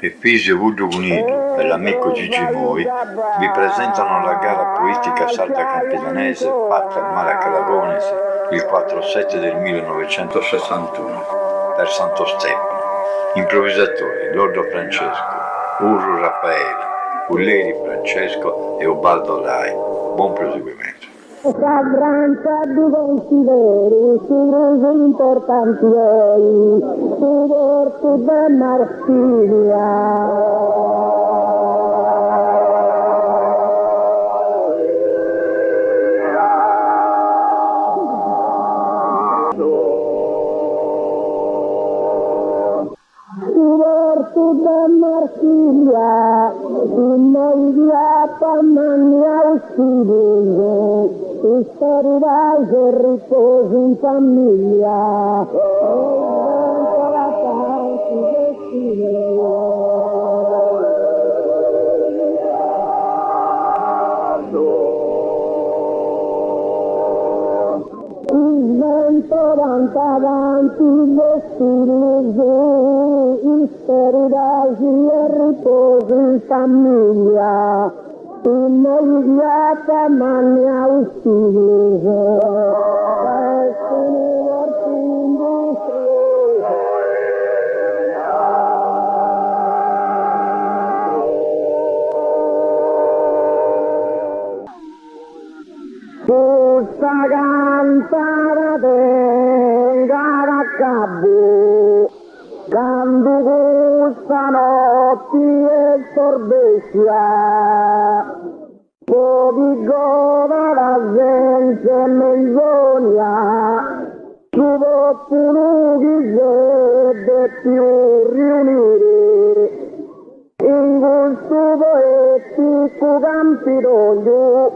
e Fisio Vulgo Cuniglio e l'amico Gigi Moi vi presentano la gara poetica sarda campidanese fatta al mare a Calagonesi il 4/7 del 1961 per Santo Stefano. Improvvisatori Lordo Francesco, Urru Raffaele, Ulleri Francesco e Ubaldo Lai. Buon proseguimento. Fragranza di consideri, si rese importanti lei, si verti da Marsiglia. Da Marsiglia, immediata mania uscire, storia che riposo in famiglia, e la tanti il vento vanta avanti vestiti giù, sterilasi e riposo in famiglia, immediata mania uscire, questa cantata gara a cabo, quando questa notte è sorbescia, pochi goda la gente e menzogna, su popolo chi deve più riunire, in questo poetico campidoglio,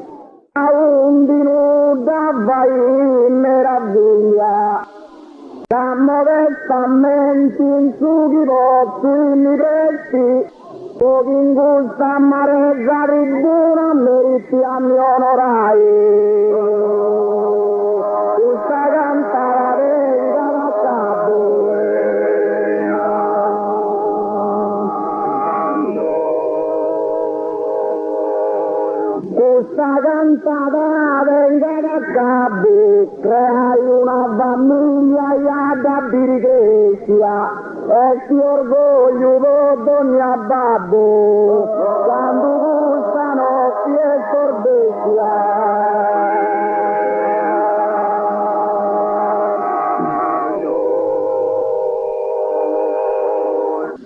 a un minuto vai in meraviglia, da modestamente in su chi pozzi mi resti, pochi in questa amarezza tribuna meriti a mio onorai. Questa cantata venga da capo. Questa cantata venga da capo, creai una famiglia da birighesia, e si orgoglio d'ogni babbo, quando gustano si è sorbesia.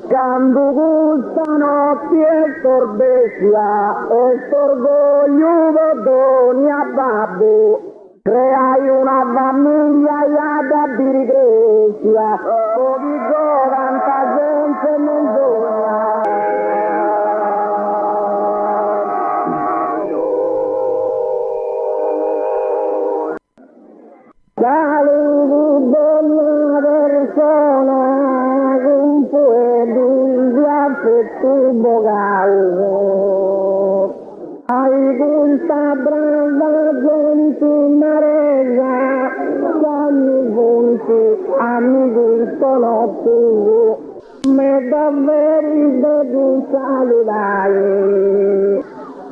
Quando gustano si è sorbesia, e s'orgoglio d'ogni babbo, creai una famiglia da birighesia, pochi tanta gente menzogna. Saludi della persona, un po' di affetto bocauso, hai questa brava gente maresa, ogni punti amici sono tu, me davvero devi salutare,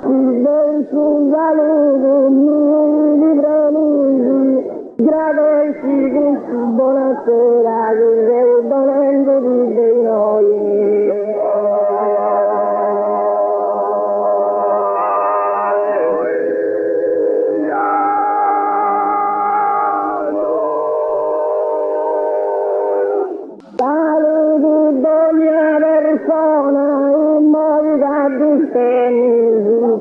ti do su saluto mi promisi, gradesci questo buonasera, che sei dolente di noi.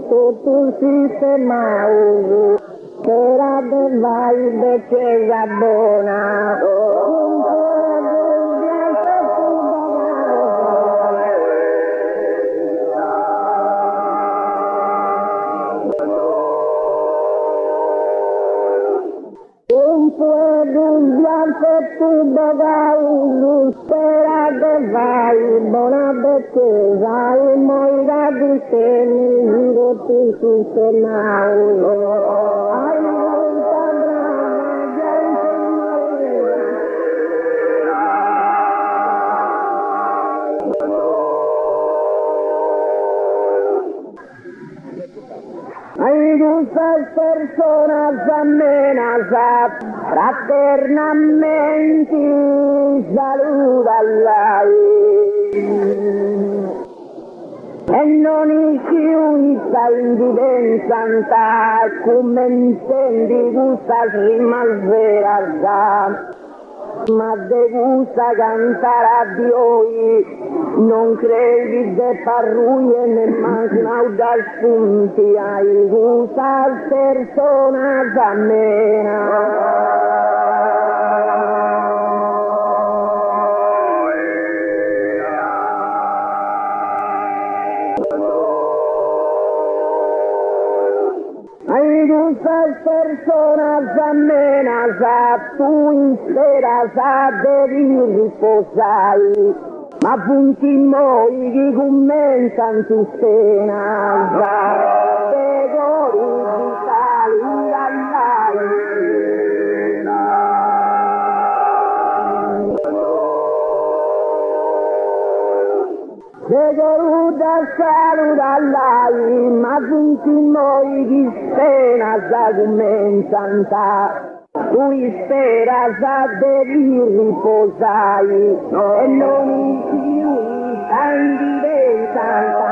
Tutto sistema uso, però te vai da chiesa buona. Un po' di affetto da causa, spera che vai, buona da chiesa, e moi da distemi, giro tu sistema uso. Hai molta brava gente morena. queste personas amenazas, fraternamente saluda Allah. E non isciuita in diventanta, come intendi questa rimasera, ma de gusta cantare a Dio, non credi de parruie ne mancano dal spunti, ai gusta persona amena. Hay muchas personas amenazas, tu esperas a devi riposare, ma punti moi che commentano tu speranza, pegori vitali Seguruda saluda Allah, ma punti noi di spena s'argumentanta, tu speras a devi riposare, e non più in diventanta.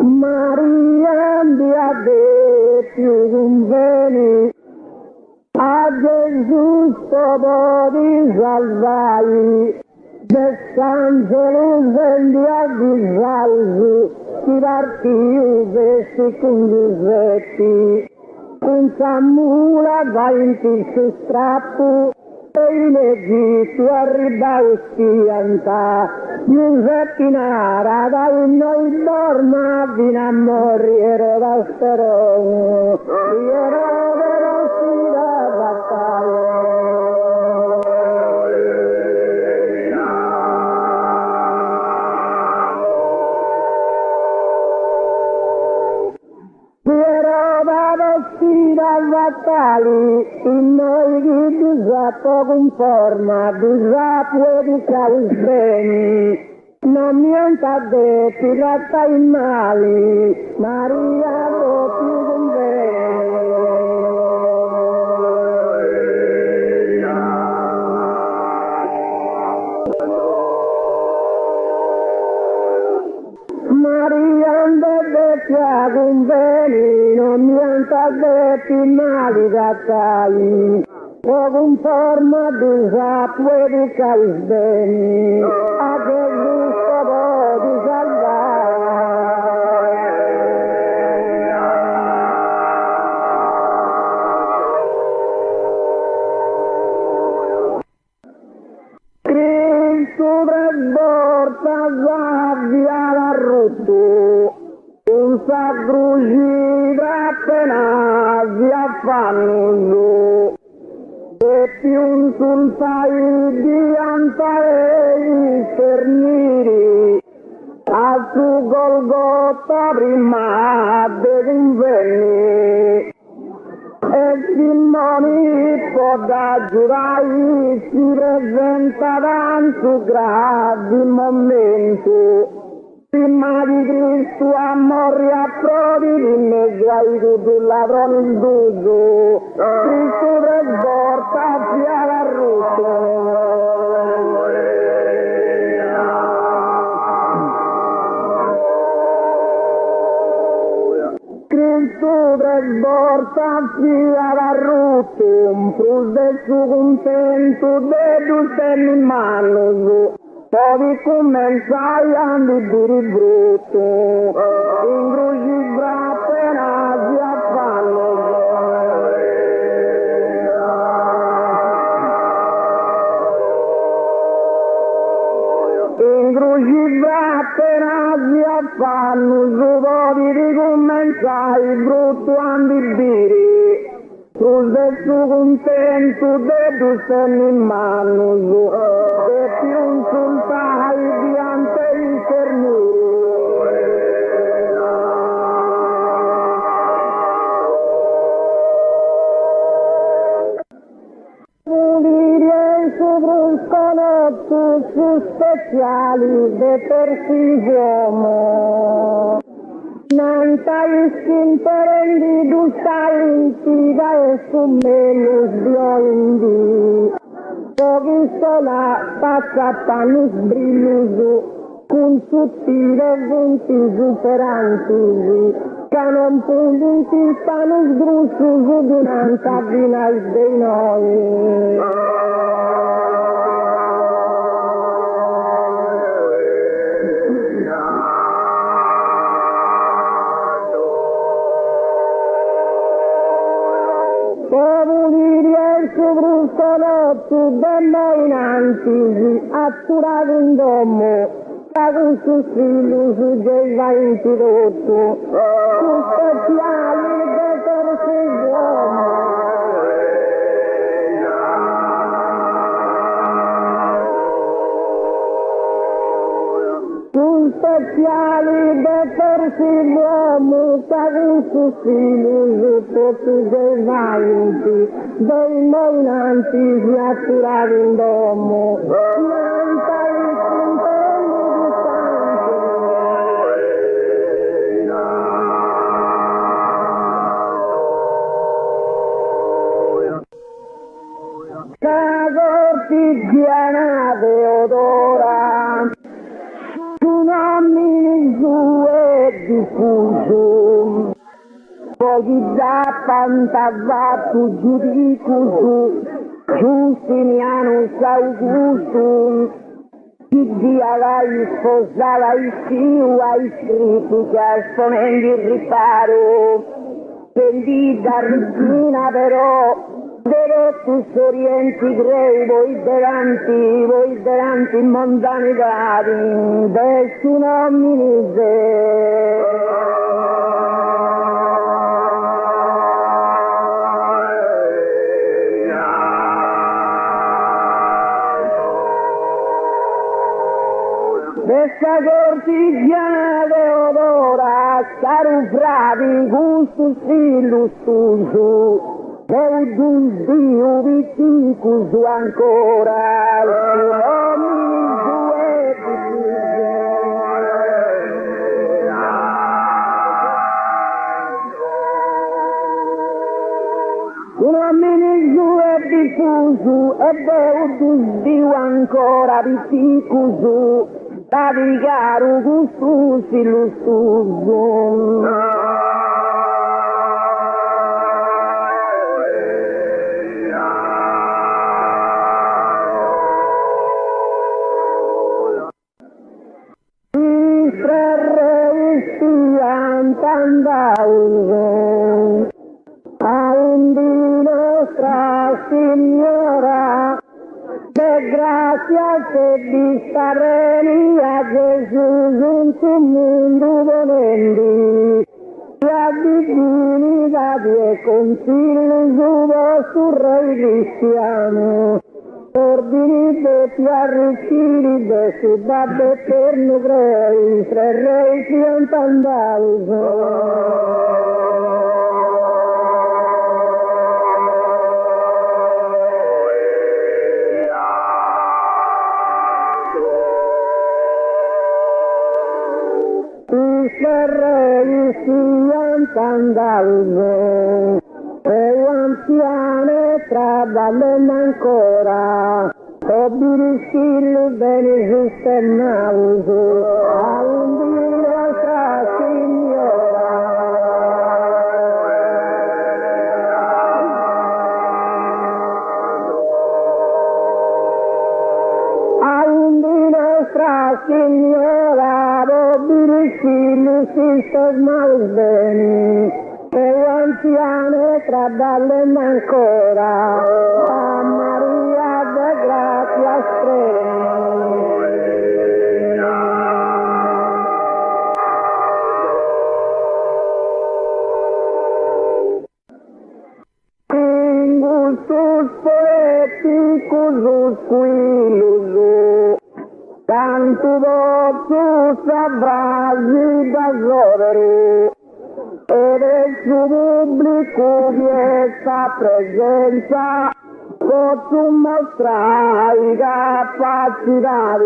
Maria dia de più conveni a Gesù todo di salvai de Sant'Angelo sendia di salvi ti partiu vesti con Giuseppe con Samuela vai in su strappo e in Egitto arrivausti anta Giuseppe nara da noi dorma fino a morire da sterone ero veloci da battaglie, in noi che bisogna conforma, bisogna educare i beni. Non niente ha detto, tratta i mali, Maria lo più Maria deve chiare un bene, non niente ha detto mali da tai, o conforma bisogna educare i beni, a che giusto di salvare. Cristo trasborda via la rotto, un s'aggrugira appena si affanno, e più sul fai di antare i forniri, a su Golgota prima de conveni. E Simoni può da giurare si presenta da su grave momento. Prima di Cristo a morire a provi in mezzo ai tutti ladroni il duso. Cristo trasborda via la Cristo trasborda via la ruta, un frus del suo contento, de due in mano. Poi cominciai a dire brutto, in grugi appena si affanno. In grugi appena si affanno, su poi ricominciai brutto a dire. Sul del suo contento de due in mano, e più sul fai di ante i speciali detersi uomo. Nanta iskinterendi dustalintiga e summelus bioindi. Pochi sola passapanus brillus, con sottile venti superanti, che non punti il panus grussus durante a vinas dei noi. Bruscolotto delle inanti, atturato in domo, con sus figlio su dei vainti rotto, su speciali detersi uomo. Su speciali detersi uomo, con sus figlio su dei vainti, dei moinanti si atturati in domo. Cortigiana Deodora, tu nomini su e diffuso, pochi zappantavatu giudicus, Giustinianus Augustum, chi dia lai sposava i fiu ai scritti che esponenti il riparo, pendita ricchina però, Derectus orienti greu, voi delanti mondani gravi, dessu nominise. Dessa cortigiana Deodora, sarufrati gustus illustusu, Deudus Dio viticus ancora, su e diffuso, e Deudus Dio ancora viticus, Davigaru gustus illustusum. Cantauso a un nostra Signora de gracia che dispareni a Gesù in su mondo volendi la divinità e consigli su vostro re cristiano ordini ti arricchiri de su babbe per nugrei tre rei piantandauso. Rei piantandauso e anziane traballano ancora e dirischillo bene giusto e nauso a un di nostra Signora. A un di nostra Signora dirischillo si sosmaus bene e anziane traballano ancora a Maria de Grazia Streni. Ingustus poeticus usquilus, cantu votus abrasi da zoveri, ed il suo pubblico viesa presenza posso mostrare capacità.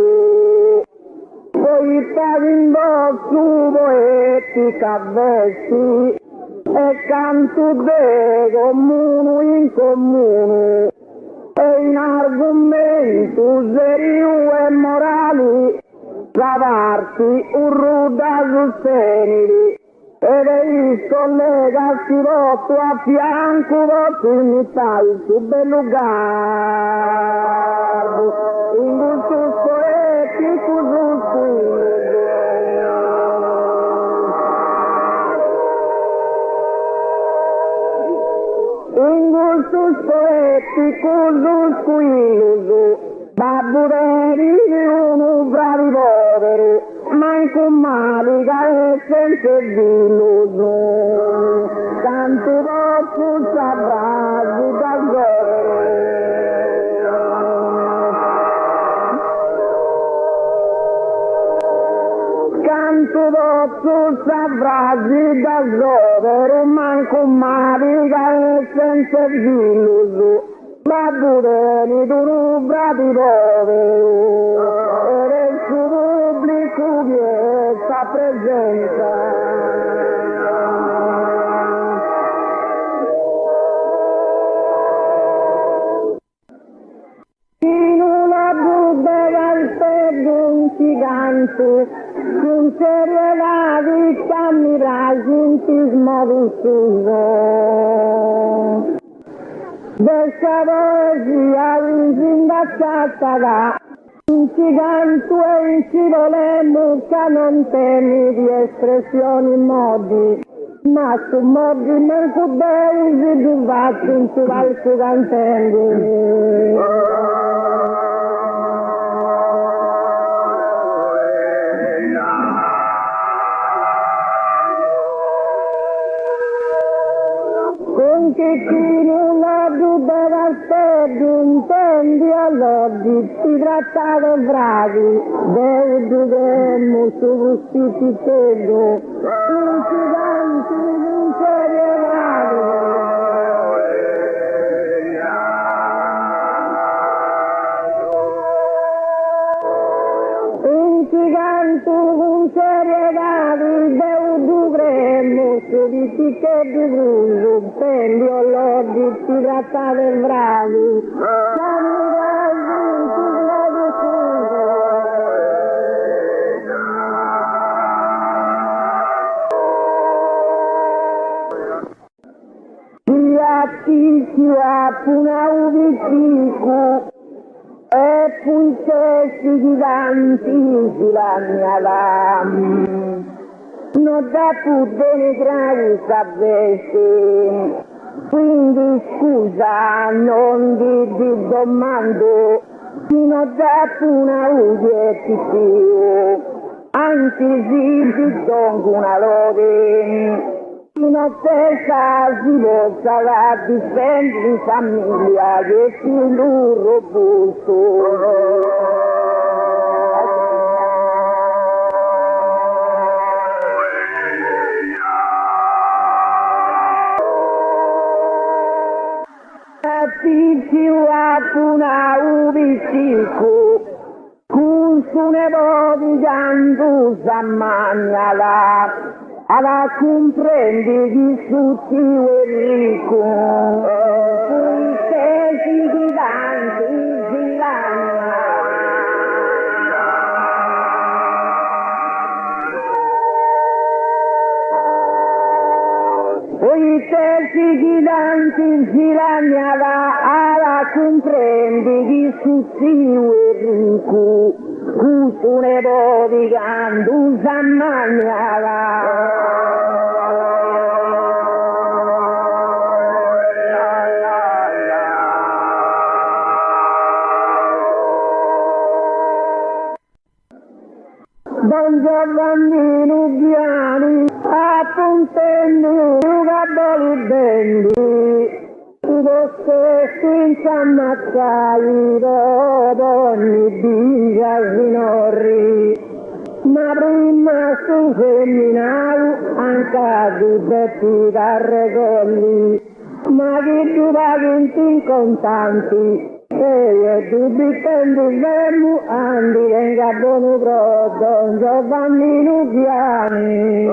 Poi stavo indosso poetica vesti e canto de comune in comune e in argomento serio e morali cavarsi un ruda sostenere ed il collega si rotto a fianco vostro in Italia su bellugardo in gusto poetico sul in gusto poetico sul squillo babbureri uno bravi poveri ma in comalica e senza illuso tanto dopo sabrà da canto dopo sabrà da zovero ma in comalica e senza illuso babbureri uno bravi poveri e il suo pubblico che sta presenza in una buca dal peggio un gigante con serietà di camminare in tismo vissuto questa poesia insindaccata da un gigante e un cirolemmo che non temi di espressioni modi ma su modi molto belli di batto in su valso cantando con che chi non la dubita perdo intendi all'oggi si tratta del bravi deuduremmo su vestiti credo incidanti in gigante con serietà deuduremmo su vestiti credo pendio l'oggi si tratta del bravi una ubicico e puntesi giganti sulla mia lam non da bene gravi sapesse quindi scusa non ti domando non da una ubicico anzi sì ti dongo una lode in attesa si possa la difendere in famiglia che si un robusto. Tici una ubicico con su ne vodi gandu sammagnala alla comprendi di tutti Enrico sui stessi giganti girano sui stessi giganti girano alla comprendi di tutti Enrico su ne vodi gandu sammagnala Don Giovannino Biani, a Pontelli, Ugaboli Bendi, lo stesso in Sammazzai, ogni dia sinorri, ma prima su femminau, anche di Betti da Regolli, ma chi tu paghi in contanti, e tu bittendi fermo, andi venga buono prodotto, Giovanni Luciani.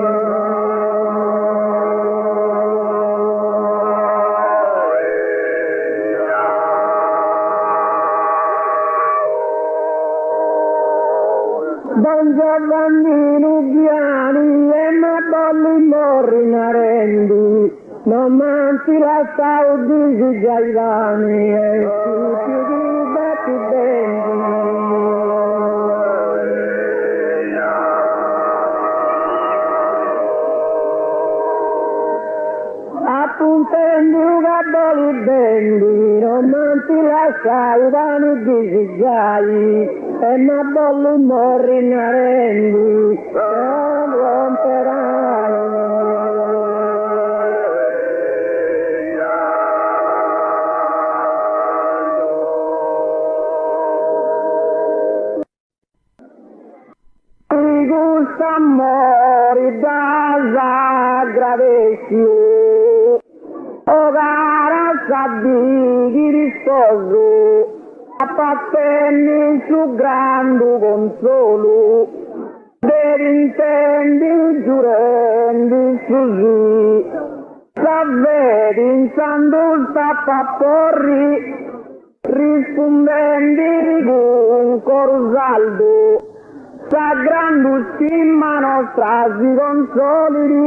Don Giovanni Luciani e ma bolli morri narendi, non manti la saudi di Gaivani e tutti i batti bendi. Appuntendo i bendi, non manti la saudi di Zigai, e ma bolli morri narendi, non romperai. Mi gusta mori da Zagravesio, o gara sabbi di risposo, a pattenni su grande consolo, per intendi giurendi susi, s'avvedi in sandulta papporri, rispondendi con corsaldo, sa grande stima nostra si consolidi,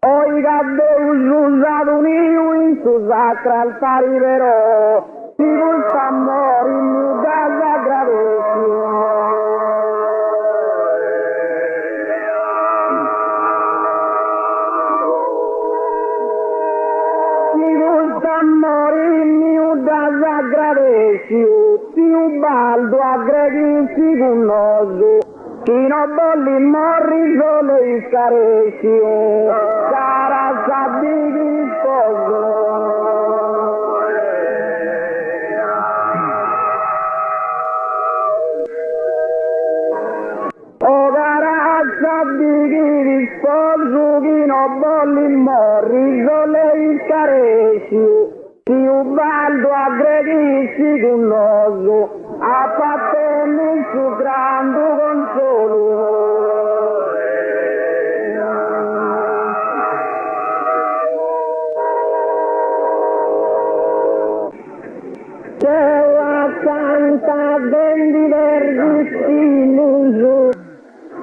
oi caddeus usato uniu in su sacra altari però, si volta amore in mio casa gravesio. Si volta amore in mio casa gravesio, si baldo aggredissi con noso, chi non bolli morri solo il caresio, cara sabbi di sposo. O cara sabbi di sposo, chi non bolli morri solo il caresio, si ubaldo aggredissi con noso, a pattenni su grande consolo. C'è la santa vendi verdi stiluso,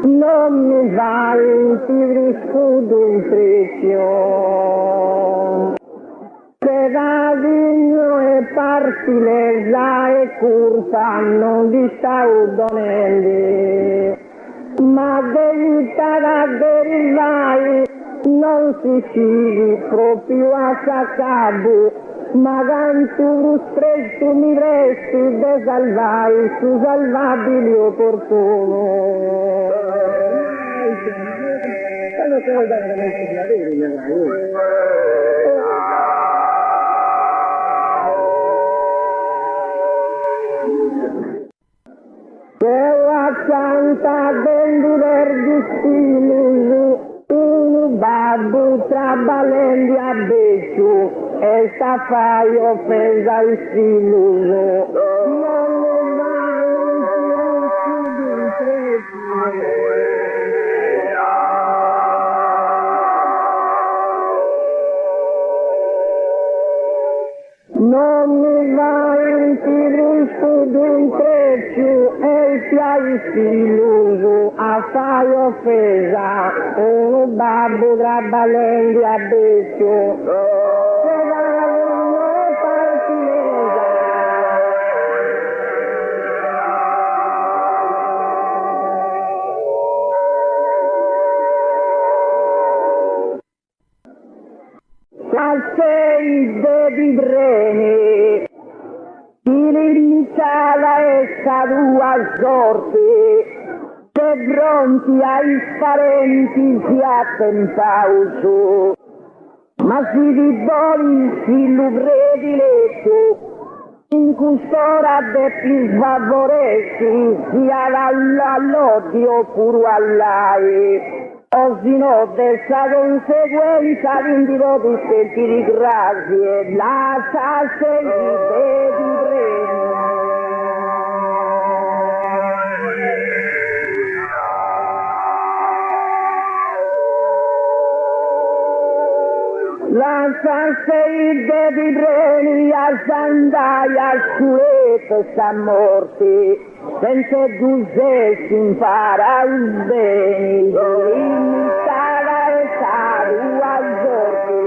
non mi vai ti scudo un prezio. Pedagino e parti lesa e curta non di staudonelli, ma devi stare derivai, non si scegli proprio a saccabu, ma cantu stretto mi resti de salvai su salvabili opportuno. Quella santa vendi verdi stiluso, un babbo trabalendi a beccio, e sta fai offesa il stiluso. Non ne vai non mi vai in tirusco d'un treccio e ti hai stiluso a fai offesa un babbo tra balenghi a beccio. Sei devi brene, chi rinciala essa tua sorte, che pronti ai parenti si attempauso, ma si di buoni si lo prediletto, in custora de più sfavoresi, sia all'odio pure all'ai. o se no dessa conseguenza l'indivo di spenti di grazie, lascia seguire di regno. Lasciarsi di preni a sandai a sculette sta morti, senza Giuseppe si impara il bene, limitata e salu a zorti.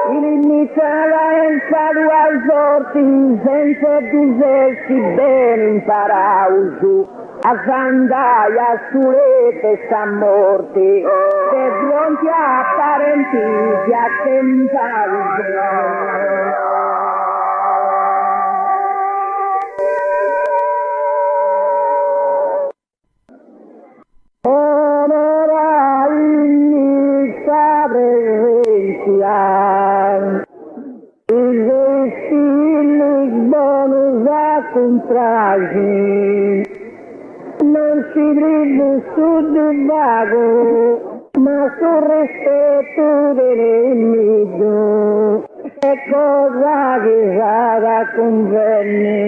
Limitata e salu a zorti, senza Giuseppe si bene impara il giù. A sandaia sulle sta morti, che fronte a parenti si attempavano. Onora inizia presenza, i vestiti bonus a comprarsi. Non si brilla su di vago, ma sul rispetto dell'inimico. È cosa che sarà convenne.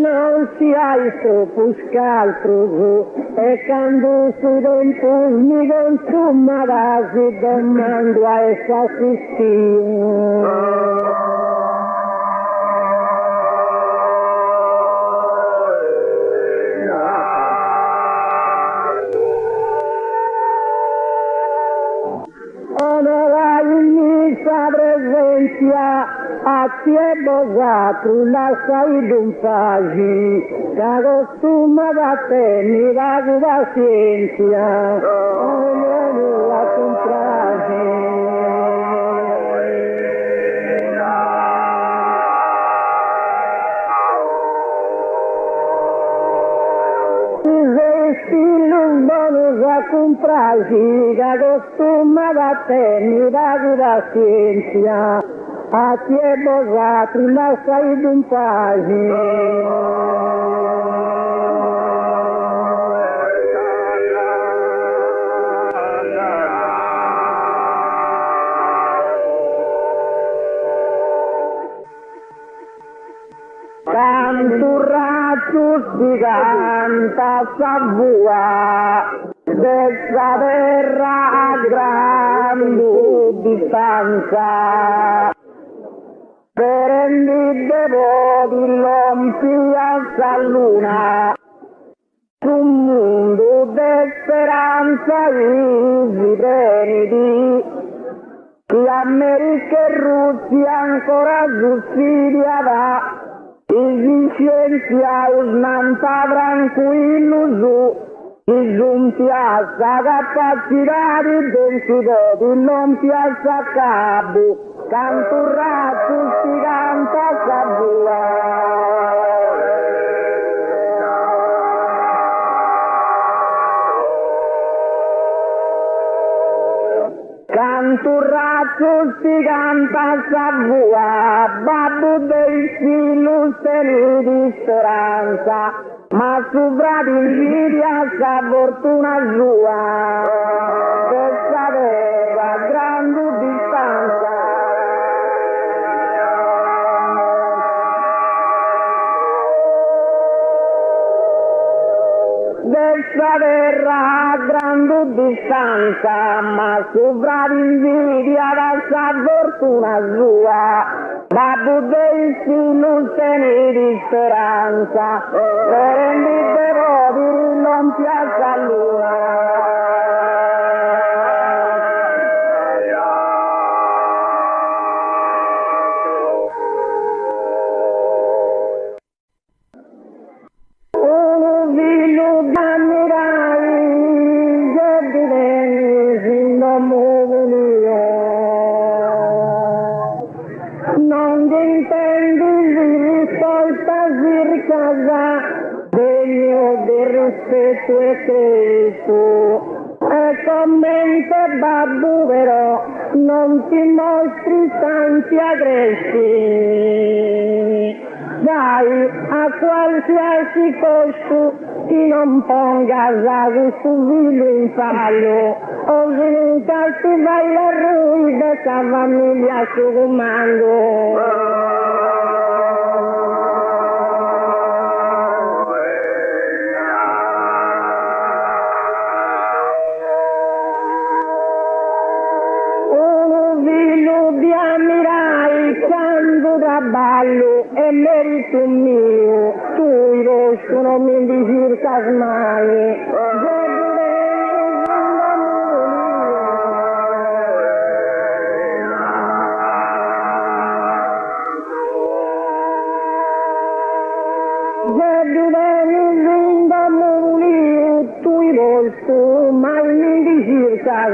Non si ha il suo puscaltro, e quando su tempo mi consuma da si domando a essa assistire. A tiempo quatro lasciai d'un pagi, che costuma da te mi va di pazienza, non la comprare. A comprarsi, che costuma da te mi dà di pazienza, a tiempo quatro lasciai d'un pagi. Canturrazzo si canta Savua, dessa terra a grande distanza, per il devoti l'ompiazza luna, su un mondo di speranza i veniti, che America e Russia ancora sussidiava, i scienziati non tranquillo su, i giunti a sta capacità di densità, non piazza a capo, canturrazzo si canta sabua. Canturrazzo si canta savua, babbo dei fili di speranza, ma sopra di invidia sa fortuna sua, che sapeva grande distanza. Dessa terra a grande distanza, ma sopra l'invidia da sa fortuna sua, babbo dei fili di speranza, per il devoti non piazza a luna. Non ti intendi risposta circa degno di rispetto e Cristo, e commento babbo però non ti mostri tanti aggressivi, sai, a qualsiasi costo ti non ponga a questo video in fallo, o se non ti vai la ruina sta famiglia su comando. Ballo e merito mio, tu il rosso non mi disirca mai. Tu il rosso mai mi disirca,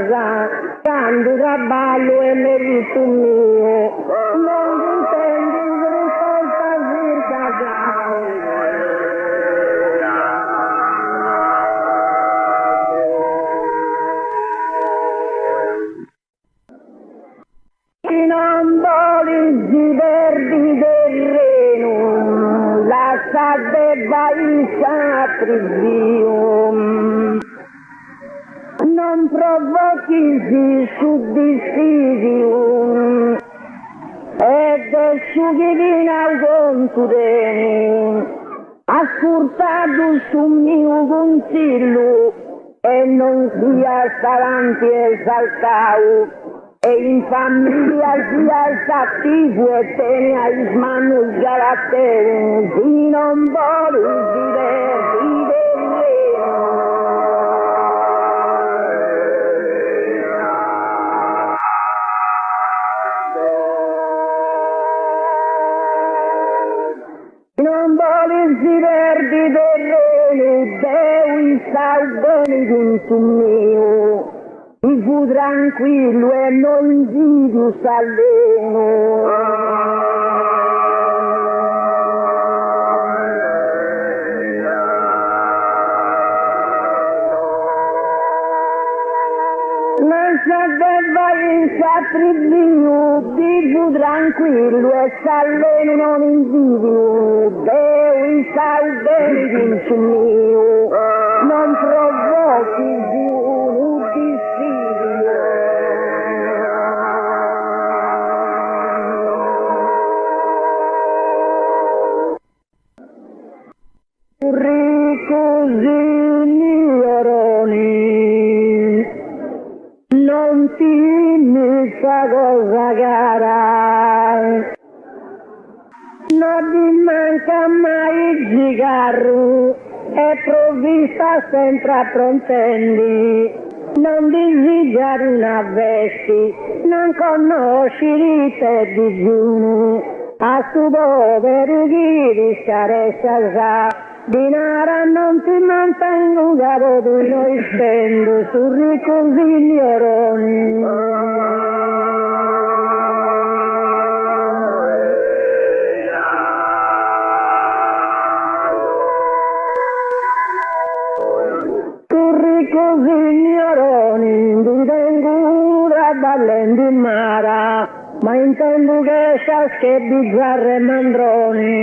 quando traballo e merito mio, non intendi. Non voli verdi del reno, la sadeva il satrivium. Non provochi su dissidium, ed è su divina contureni, ha furtato su mio consiglio, e non sia davanti esaltau. E in famiglia sia cattivo e tiene ai manos galattere, si non vuole uccidere non vuole verdi del rene, devi stare bene giunto mio. Mi fu tranquillo e non invidio s'alleno. Non sapeva il satridio, mi fu tranquillo e s'alleno non invidio. Devi stare bene giunto mio, non provochi più. Non ti messa cosa cara, non ti manca mai il cigarro, è provvista sempre a prontendi, non desigiare una vesti, non conosci di te digiuno, a sto povero chi ti scaressa già. Dinara non ti mantengo, caro tu lo spendo su ricco signoroni. Su ricco signoroni, ti tengo una ballendo in mara, ma intendo che sasche bizzarre mandroni.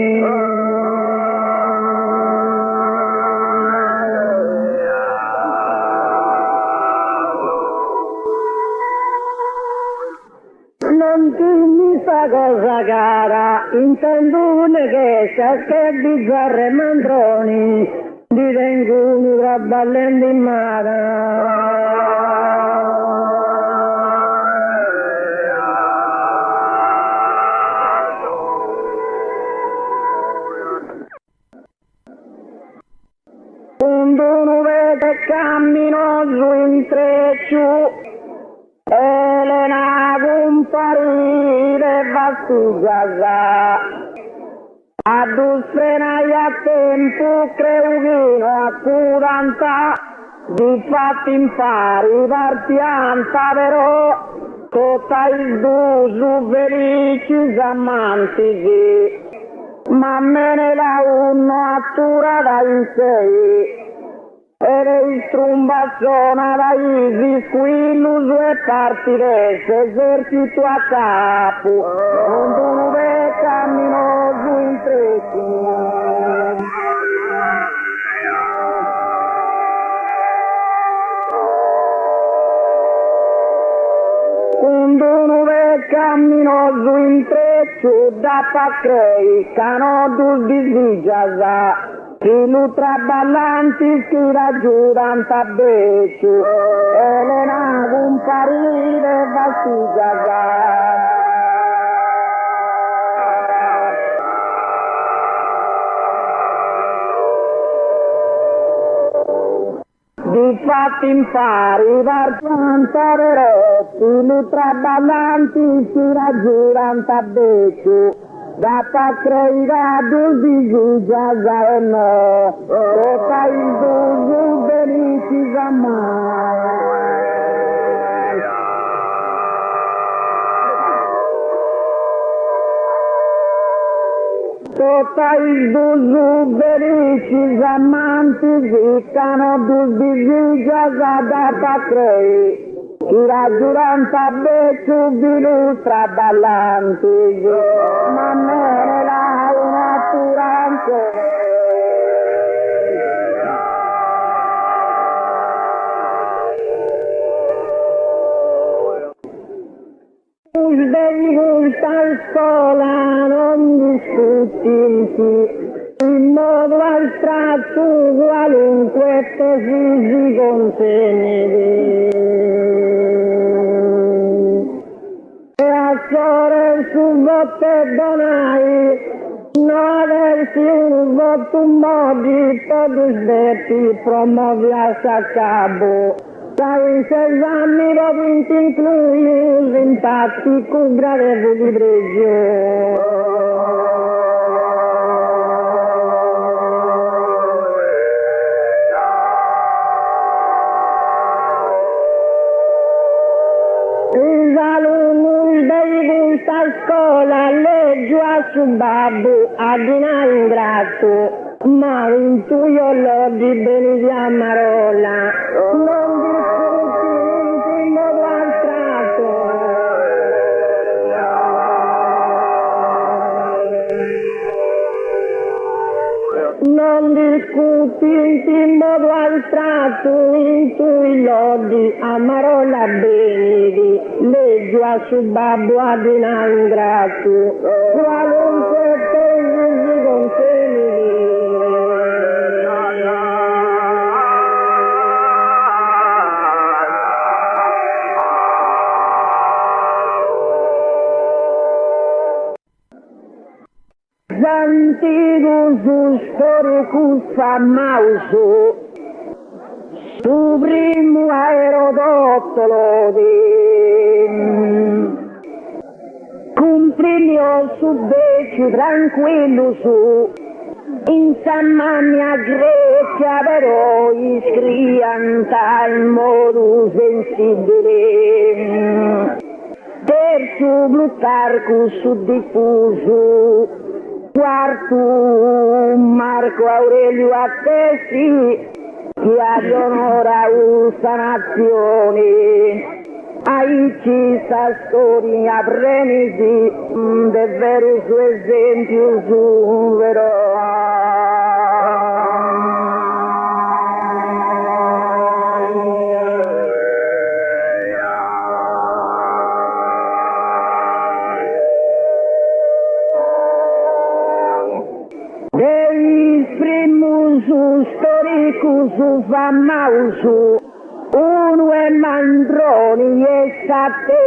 Non dimmi sta cosa cara, intendo che sasche bizzarre mandroni, ti tengo una ballendo in mara. Quando non vede cammino su intreccio, Elena comparire va su casa. A due frenai a tempo, creo a 40, di fatti impari partianta però, tutta il duso felici amanti, ma me ne la uno attura dai 6. E il strumbazzona da Isi, squillo su e partire, esercito a capo, non dove cammino su in trecci. da pacrei, canodu disvigiasa, filu traballanti che raggiuran tabeccio, Elena comparire vastigiasa. Difatti impari per piantare retti, li traballanti si raggiuran tabeccio, da pacreira di giugiasa e no, tocca il dugu benici mai. Tocca il dugu benici amanti ziccano di giugiasa da pacrei, chi raggiuran tabeccio di traballanti, ma me la naturante. Dei gusta a scuola non discutinti, in modo astratto qualunque si consegni. E a sore su botte donai, non aversi un voto modi per sdetti promuovi a cabo. Dai 6 anni lo vinti inclui, infatti con grave di pregio. I alunni dei gusta a scuola leggo a su babbo ad una ingrato. Ma intuio l'odi bene di Amarola, non discuti in modo astratto. Non discuti in modo astratto, intui l'odi Amarola bene, leggo a su babbo ad un ingrato, qualunque tesi si consegni. Antigo storico famoso, su primo aerodottolo comprimio su beccio tranquillo su, insomma mia Grecia però iscrianta in modo sensibile. Terzo Plutarco su diffuso, quarto Marco Aurelio Attesi, che ad onora usa nazione. Aici sta storia premisi, del vero suo esempio su vero. Storico famoso, uno è Mandroni e sate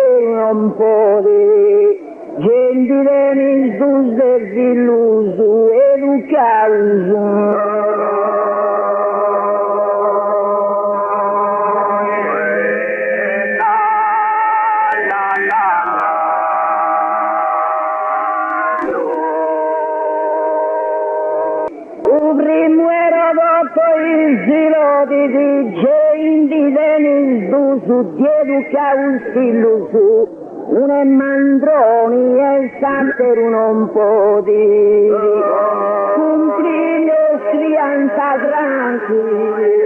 un po' di gente venis dus desilluso e un causo. Di gente venis dusu, diedu causillusu, un è Mandroni e sater un po' di cumplino scrianza tranquilli.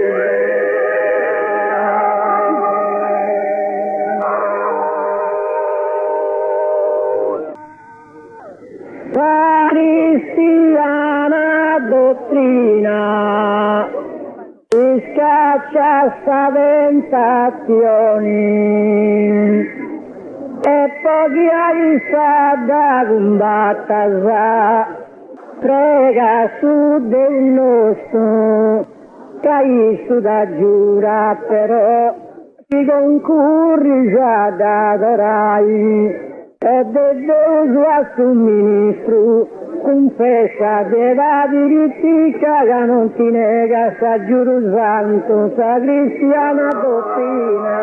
Cristiana dottrina scaccia sta tentazioni e pochi hai da combattere, prega su del nostro, che da giura però, si concorri già da adorai, e de Deus a su ministro, confessa de va dirittica che non ti nega sa giuro santo, sa cristiana dottrina.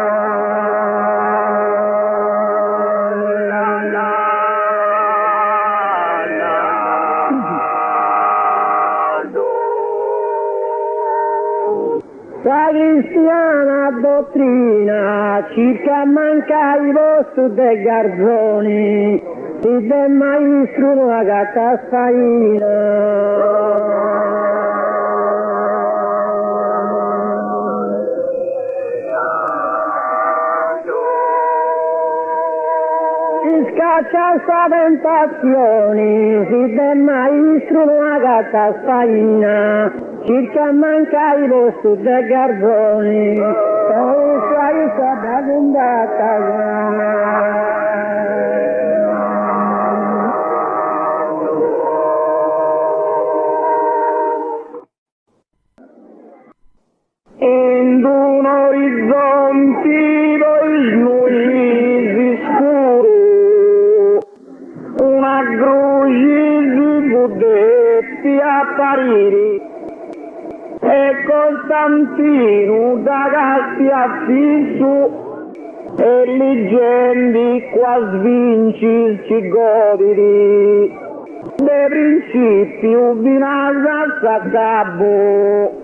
La cristiana dottrina circa manca i vostri dei garzoni, si del maestro una gatta faina. Scaccia sta tentazioni, si del maestro una gatta faina, circa manca i vostri dei garzoni, poi sai da condata. In un orizzonte voi snuisi scuro, una croce di budetti apparire, e Costantino da gatti affisso, e leggendi qua svinci ci godiri, dei principi ubinasa a cabo.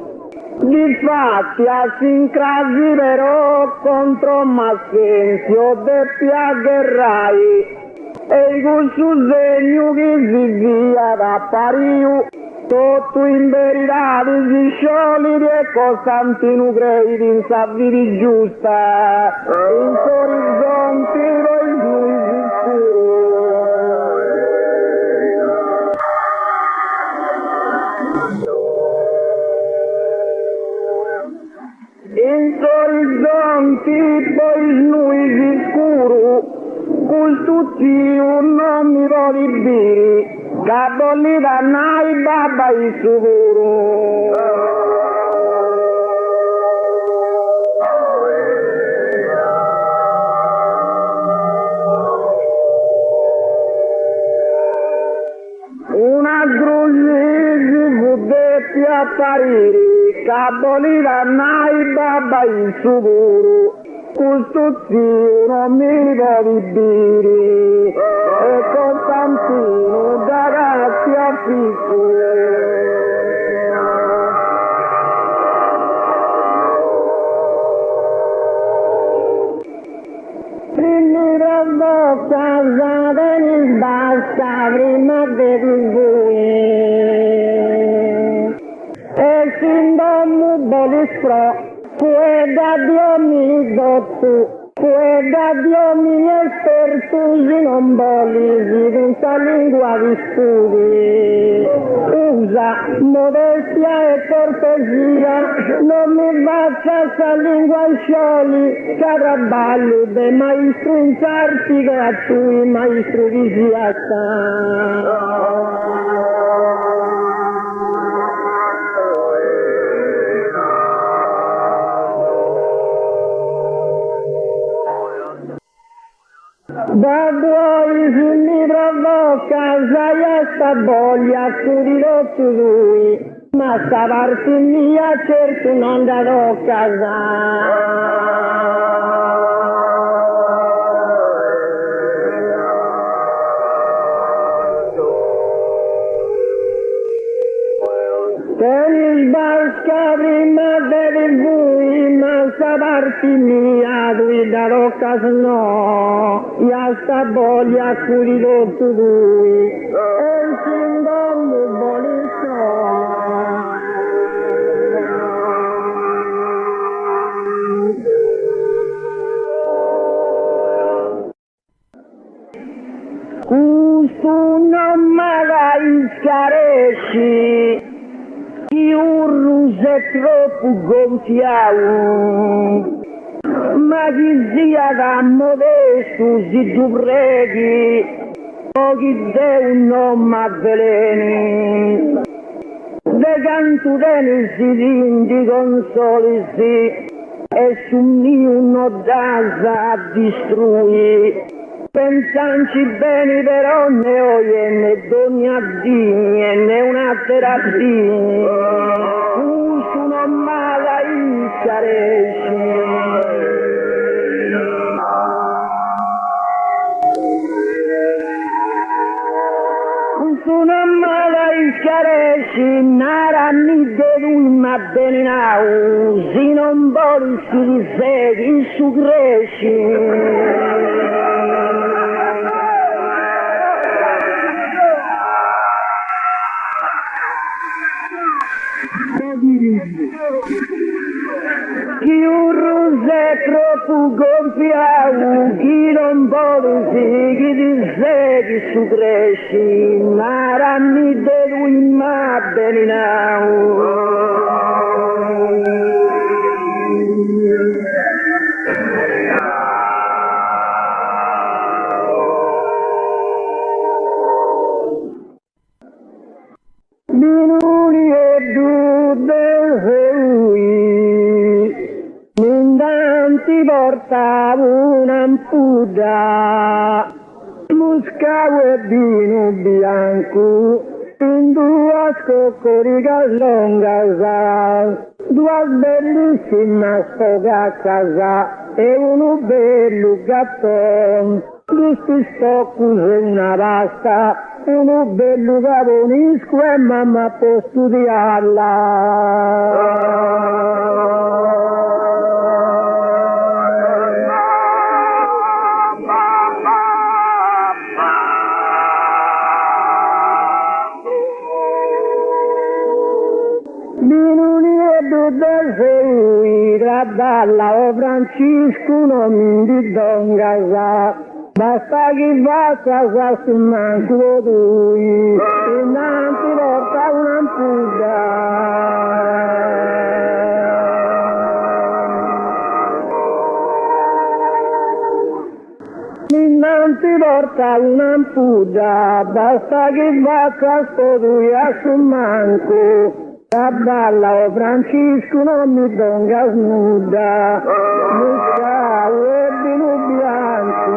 Difatti a sincrasi però contro Massenzio de piagherai, e il gusto segno che si via da Pariu, sotto in verità si sciolidi e Costantino credi in savviri giusta, in orizzonti voi giudici scuro. In orizzonti poi snuisi scuro, tutti un non mi vuole dire, che lì da nai babba il sicuro. Una grusi budetti apparire, che lì da nai babba il sicuro. Questo zio non mi vuole dire, e Costantino da ragazzi a fisso. Prendere la casa del basta prima di voi, e sin da mu bolistro. Pueda Dio mi dotto, pueda Dio mi esperto, se non volisi tutta lingua di studi. Usa modestia e cortesia, non mi faccia sta lingua scioli, che traballo de maestro in sarti gratuiti, maestro di siasta. Da voi se mi trovò casa e sta voglia su di rotto lui, ma sta parte mia certo non darò casa. Tenis basca prima devi voi, ma sta parte mia darò casa no, e a sta voglia su di rotto lui, e sin donne vuole questo non magari scaresci, che un ruso è troppo gonfiato, ma chi sia da modesto si tu preghi, o chi Deo non m'avveleni. De canto si dindi consolisi, e su mio non dasa a distrui. Pensanci bene però ne oie ne doni a digne ne una terapia. Sono mala in sono mala in schiaresci, nara mi devi ma bene nau, si non vuoi si segui su cresci. Chi un rose troppo gonfiato, chi non vuole chi ti segui su cresci, ma mi devo ma bene Minuni e dubbe ti portavo un'ampuda, muscavo e vino bianco, in due scoccoli gallongasa, due bellissime spogacasa e uno bello gatto, due stocco e una pasta, uno bello caponisco e mamma può studiarla. Dalla o Francisco non mi dongasa, basta che va a casa sul manco lui, e non ti porta un'ampuda. Non ti porta un'ampuda, basta che va a casa lui a sul manco. La balla o Francisco non mi donga snuda, muscavo e vino bianco.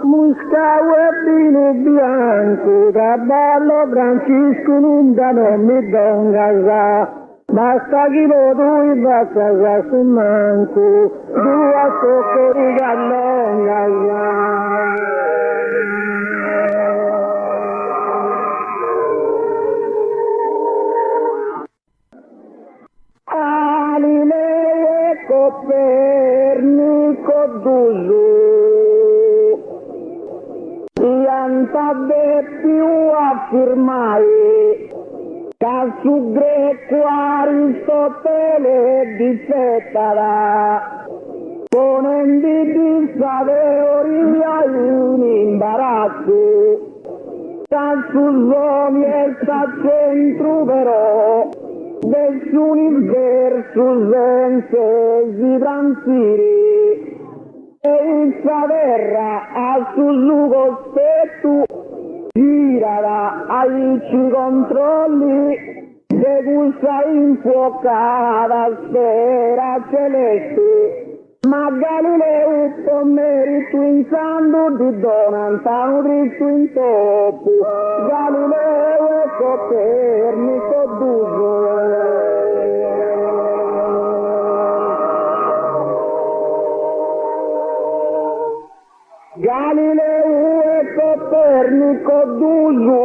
Muscavo e vino bianco, la balla o Francisco non mi donga. Basta che lo tu basta su manco, due soccori gallonga. Galileo e Copernico d'uso, Iantade più affermai, che su greco Aristotele difettala, ponendo di teoria un imbarazzo, che sul e sta centro però, del suo universo senza si transiri, e in terra al suo cospetto, girala ai controlli de questa infuocata sfera celeste, ma Galileo può merito in santo di donanza un dritto in topo, Galileo e Copernico d'uso. Galileo e Copernico d'uso,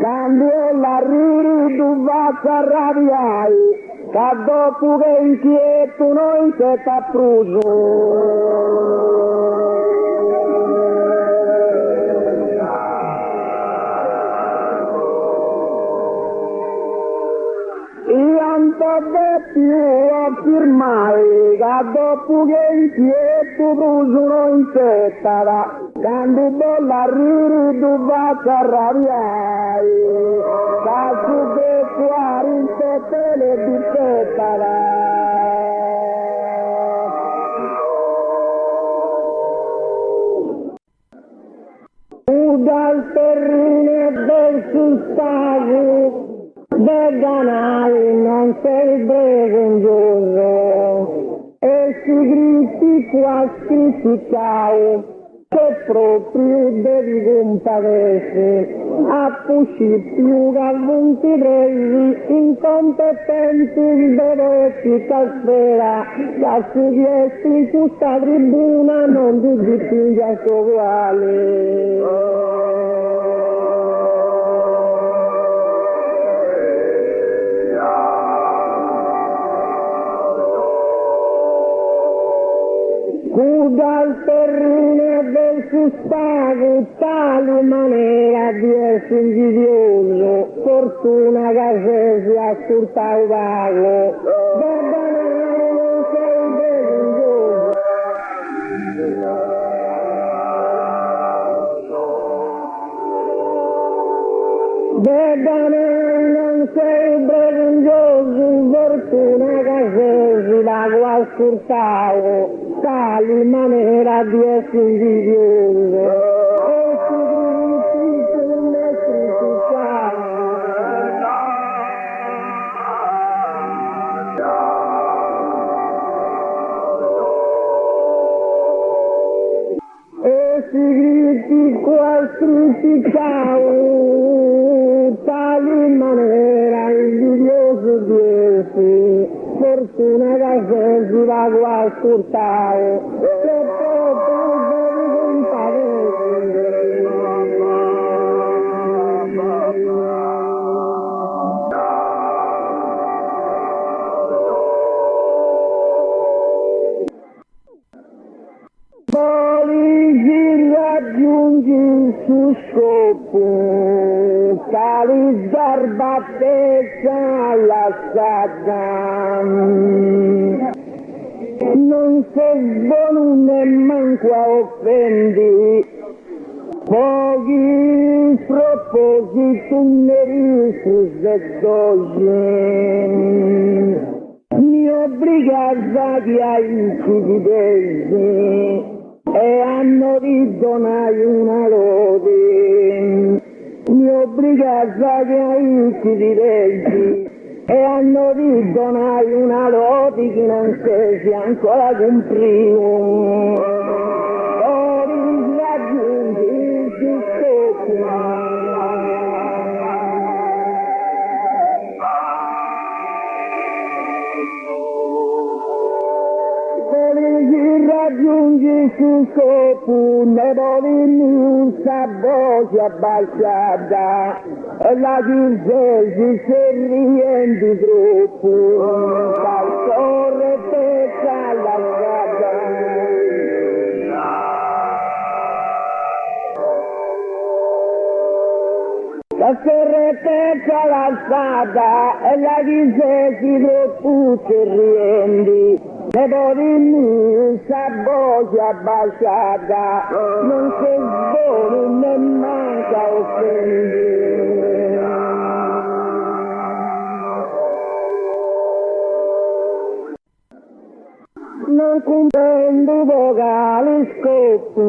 cambiò la riri du vazza radiai, che dopo che inquieto noi si t'appruso. Io non più affermai, che dopo che inquieto tu sono in settara, quando bolla riri tu vas a arrabbiare, caso che fuori in settele di settara. Dal terreno del sustato, del canale non sei presentoso, e si gritti qua criticao, che proprio devi compadere, a pusci più che 23 incompetenti dovetti caspera, che si chiesti in questa tribuna non ti dici a suo uguale. Dal terreno del sustato tale maniera di essere invidioso, fortuna che se si ascolta un vago, Verdanaro non sei presuntuoso. Verdanaro non sei presuntuoso, fortuna che se si vago ascoltavo, tali maniera di essere invidioso e si critichi come criticare e si critica criticare tali maniera invidioso di essere fortuna che se si va a ascoltare che proprio devi compadere. Poi raggiungi il suo scopo, tali zarbatezza alla strada. Non sei buono neanche a offendi, pochi propositi neri se doge. Mi obbliga a che hai chiudesi e hanno ridonai una lode. Mi obbliga a che hai chiudesi e hanno ridonai una lode che non si ancora comprivo. Ora raggiungi il scopo. Raggiungi su scopo, ne volevi un sabotio abbassata, e la chiesa si riempie troppo, dal sole pesa la strada. La serretezza la strada, e la chiesa si troppo si riempie. Ne volevi un sabotio abbassata, non sei buono né manca offendi. Non comprendo vocali scopo,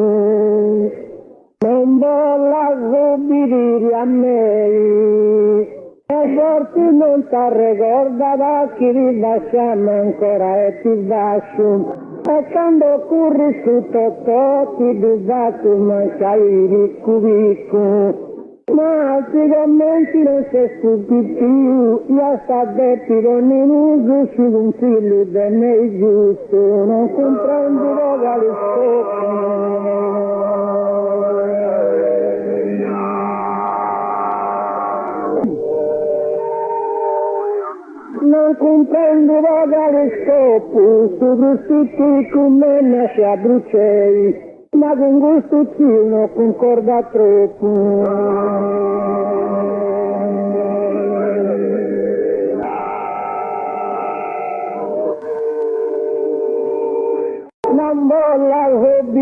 non voglio obbedire a me. E forse non ti ricorda da chi ti lasciamo ancora e ti lascio. E quando corri su tutto ti disatto ma sai ricco ricco. Ma sicuramente non sei stupito più, io sto detto con il uso su un figlio del me giusto, non comprendo vocali scopo. Non comprendo vocali scopo, su questi come nasce a bruciare. Ma con questo zio non concorda troppo. Non voglio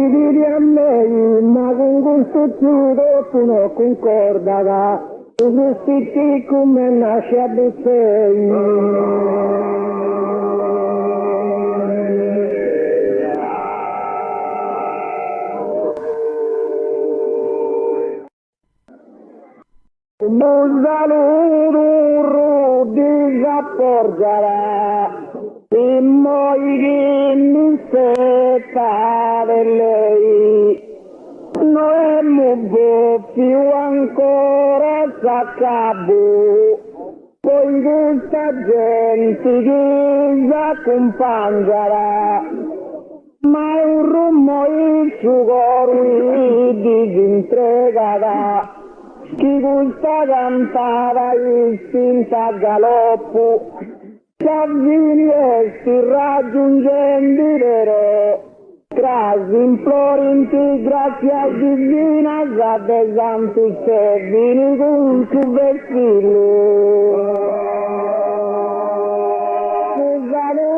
dividi a me, ma con questo chiudo tu non concordava. Tu vestiti come nasce a sei. Un saluto disapporgerà e moi che mi setta di lei. Non è più ancora s'accabò, poi questa gente che si accompagnerà, ma è un rumore su coro disintegrata. Chi questa cantata istinta a galoppo, si avvini e si raggiungendo però, crasi implorinti grazia divina, sa de santi se vini con su vestilo. Scusano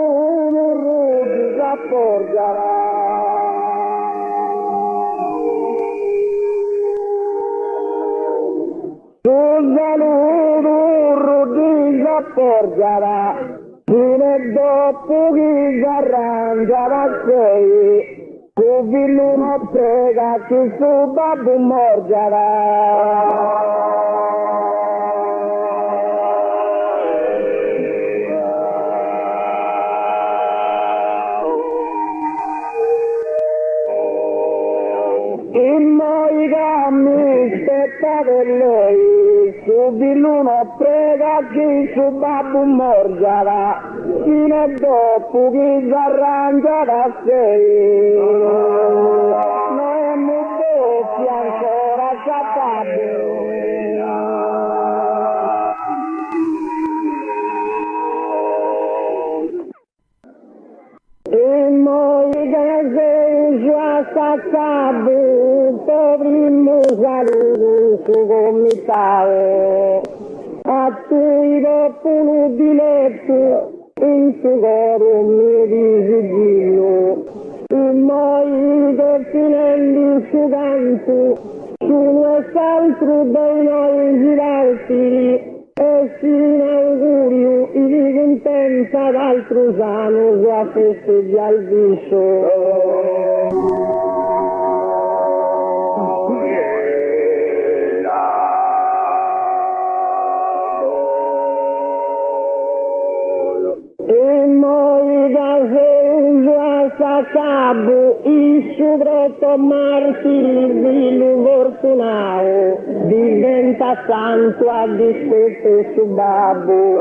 un rugi s'apporgerà. Porgerà fino a dopo che si arrangia a sei, tuo figlio non prega che suo babbo morgerà. E noi cammi spetta per lei, suo figlio non prega che suo babbo morgerà, fino a dopo che si arrangia da sei. Noi siamo dotti ancora capabili. E noi che sei già staccato, potremmo salire su comitato, a cui dopo di letto, in su coro mi disigillo, e noi che finendo su canto, su quest'altro dei noi giranti, e si in augurio e di contenza d'altro sano a festeggiare il viso. E noi da a cabo il soprattutto martiri di fortunato diventa santo a dispetto su babbo.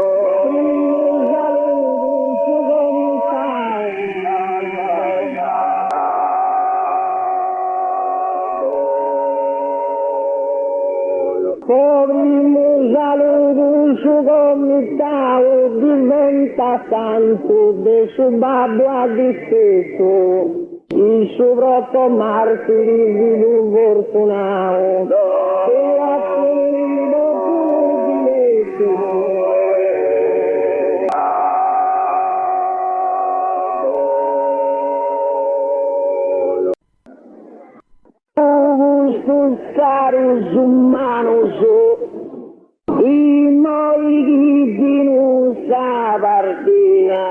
Povero saluto su comitao diventa santo de su babbo a dispetto, il suo proprio martiri di un fortunato e a quello pure seres humanos y no dignos a partida.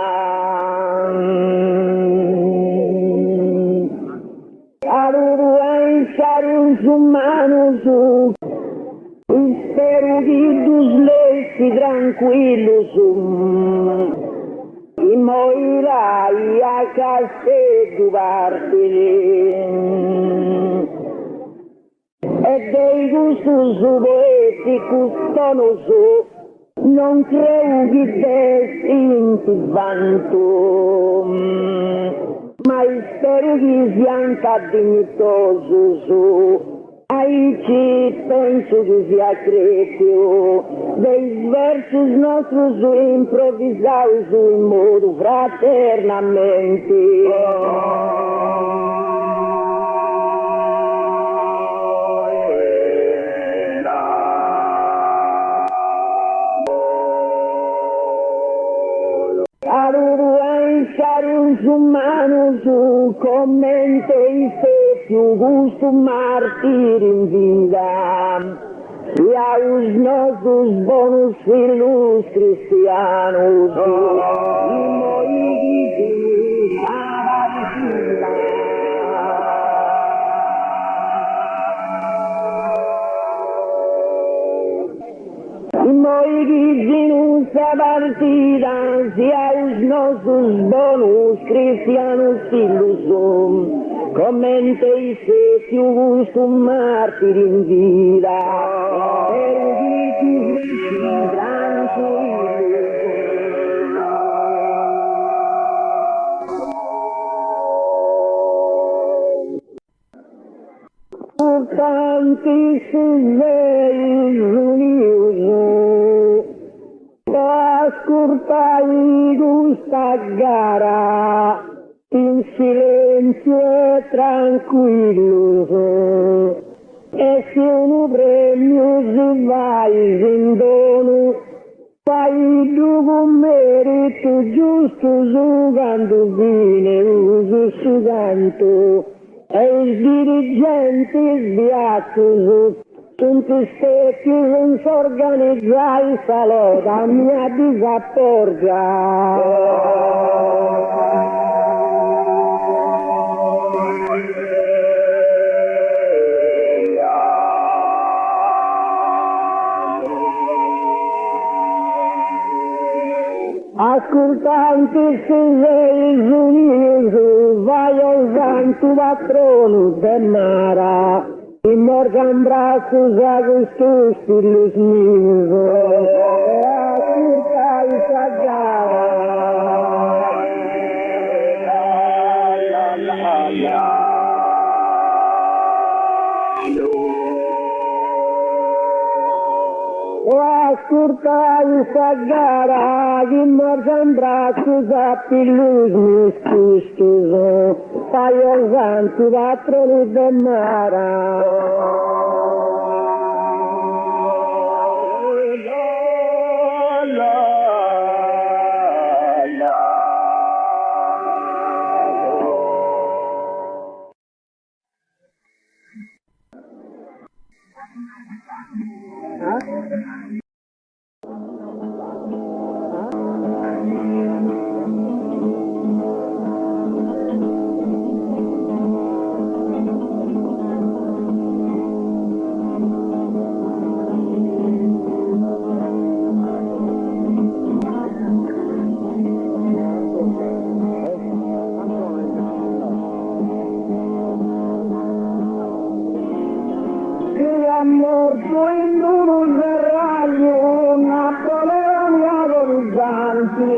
Adorai seres humanos y espero que tus leyes tranquilos y morirá a casa tu parte. E dei gustos poeticos tonoso, non credo che destinti vanto, ma spero che sia dignitoso, aici penso che sia cretio, dei versos nostros improvisados in modo fraternamente. Seres humanos com mente e fé più gusto martir in vida. E aos nossos bons filhos cristianos, e noi vizinhos a partida, e aos nossos bons cristianos filhos, commentei se que o gusto mártir em vida, erguidos tantíssimos velhos unidos, ascoltai sta gara in silenzio e tranquillo, e se un premio si vai in dono, fai dopo merito giusto giocando bene, uso su canto. E i dirigenti sbiaccios sunt stessi non s'organizzai salota mia disapporgia. Ascoltanti sei unidos, vai ao santo patrono de Mara, e morgan braços agostos filhos meus, ascoltai sagrada. Ascoltai sagrada, e morgan braços a filhos meus custos, vai ao santo patrono de Mara. Morto in un serraglio, Napoleone agonizzanti,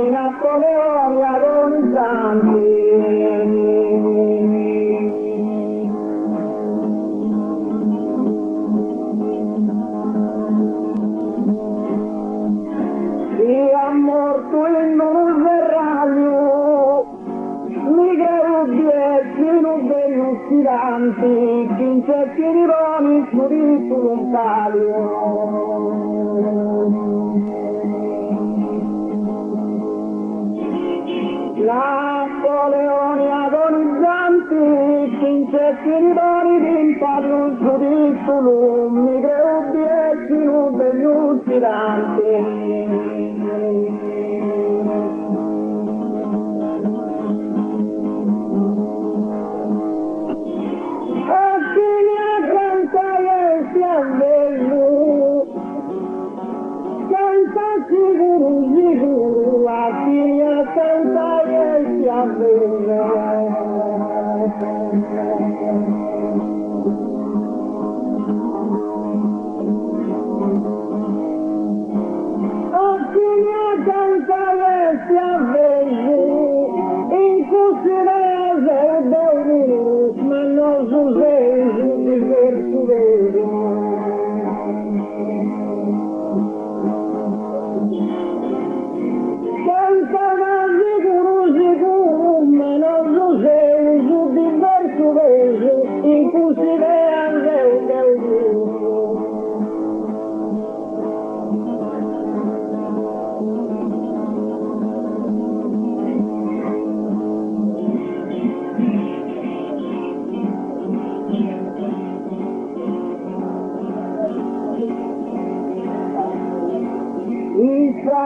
Napoleone agonizzanti. Sia morto in un serraglio, migrano dieci non denuncianti, incetti di roni curriculum talio. Napoleoni agonizzanti, incetti di roni rimpallo curriculum, migrano dieci non denuncianti.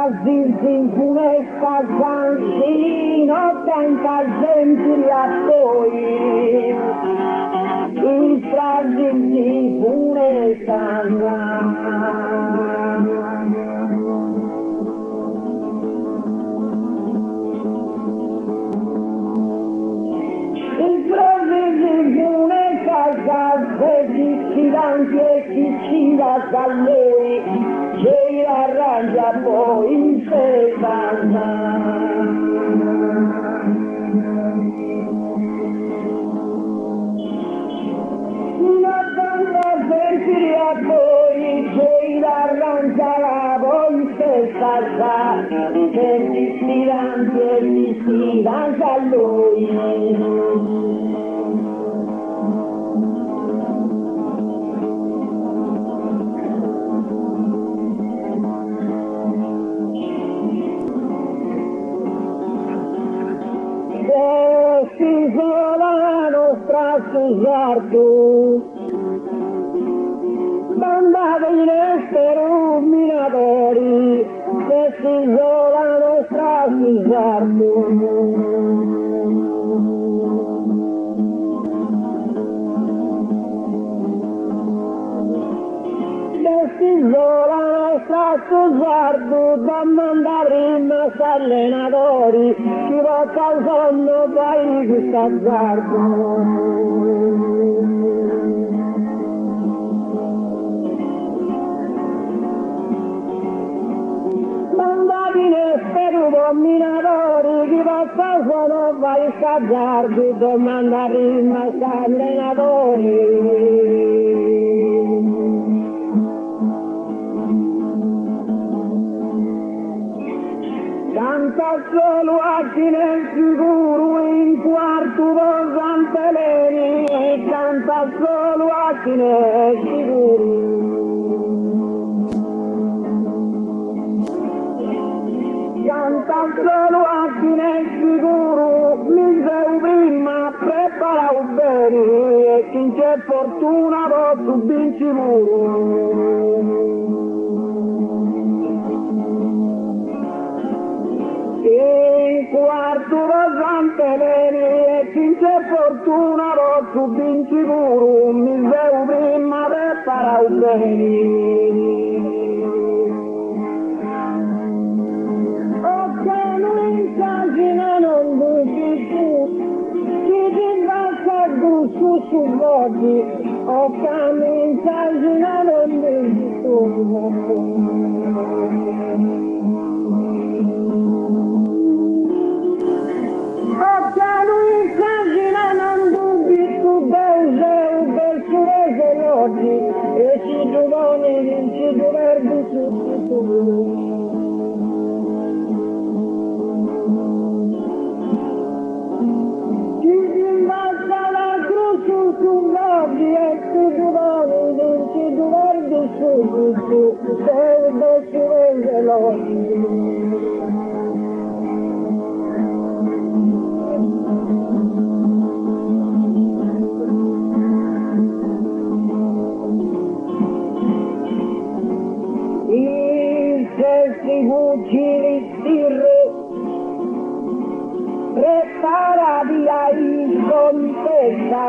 Brasil funesta Zanzini, 80 gentili attori, il Brasil funesta. Davanti e chi ci va da lei, che arrangia poi in una banda sentire a voi, che arrangia la voi in che ti stiranti e ti stiranti a lui. La nostra Susardu, banda dei nostri minatori, che si la nostra Susardu. La nostra Susardu, da mandare in massa allenatori, chi va al sonno vai questo azzardo. Mandavine per minatori, chi va al sonno vai questo azzardo, da mandare in massa allenatori. Canta solo a chi nel sicuro in quarto con Sant'Eleni, canta solo a chi nel sicuro. Canta solo a chi nel sicuro, mi sei prima prepara bene, e chi c'è fortuna posso vinci muro. In quarto Sant'Eleni e chi c'è fortuna posso vinci pure, mi sei prima prepara bene. Ok, non immagina non dici tu, chi ti basta gusto su oggi, ok, non immagina non dici tu. E ci giovani non ci dovrebbe tutto. Chi imbassa la croce su nobili e ci giovani non ci dovrebbe tutto. Deve ci vende l'occhio. Fuggire stirre, preparati ai contessa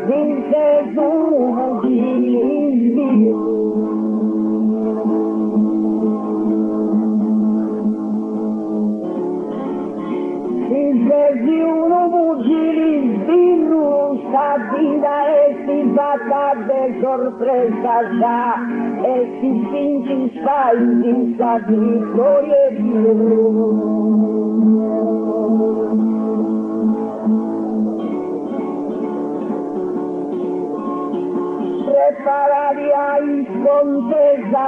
in se tu fuggire se uno fuggire stirru sta vita e si batta per sorpresa già e si finge stai in sta vittoria preparati ai contesa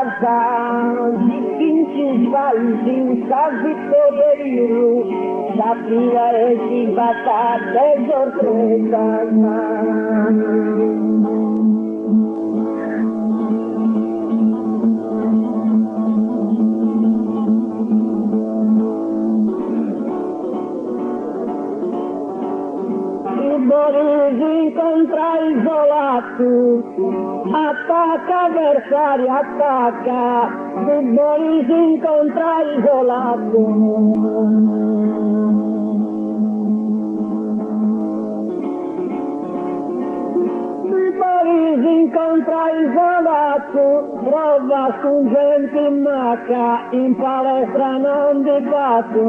si finge stai in sta vittoria la vita e si batta per sorpresa si incontra isolato, attacca avversario, attacca, deboli si incontra isolato. Si incontra isolato, trova gente in macca, in palestra non dibatto.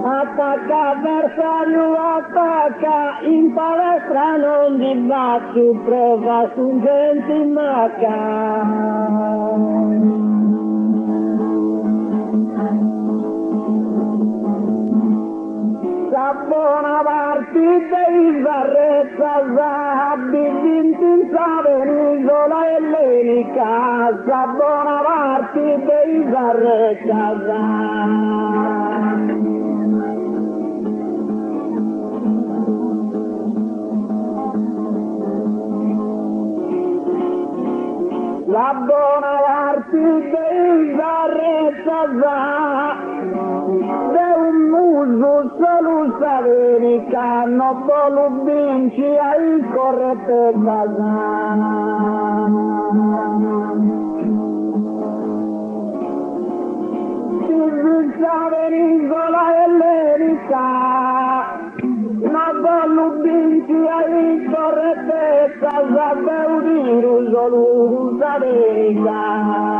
Attacca avversario, attacca, in palestra non dibatto, prova gente in macca. Buona partita in Varrezza, vinti in penisola ellenica, buona partita in Varrezza. La buona partita in Varrezza, un muso solo sapere che non voglio vincere ai corrette si vince penisola ellenica, non voglio vincere ai corrette casa, per udire solo sapere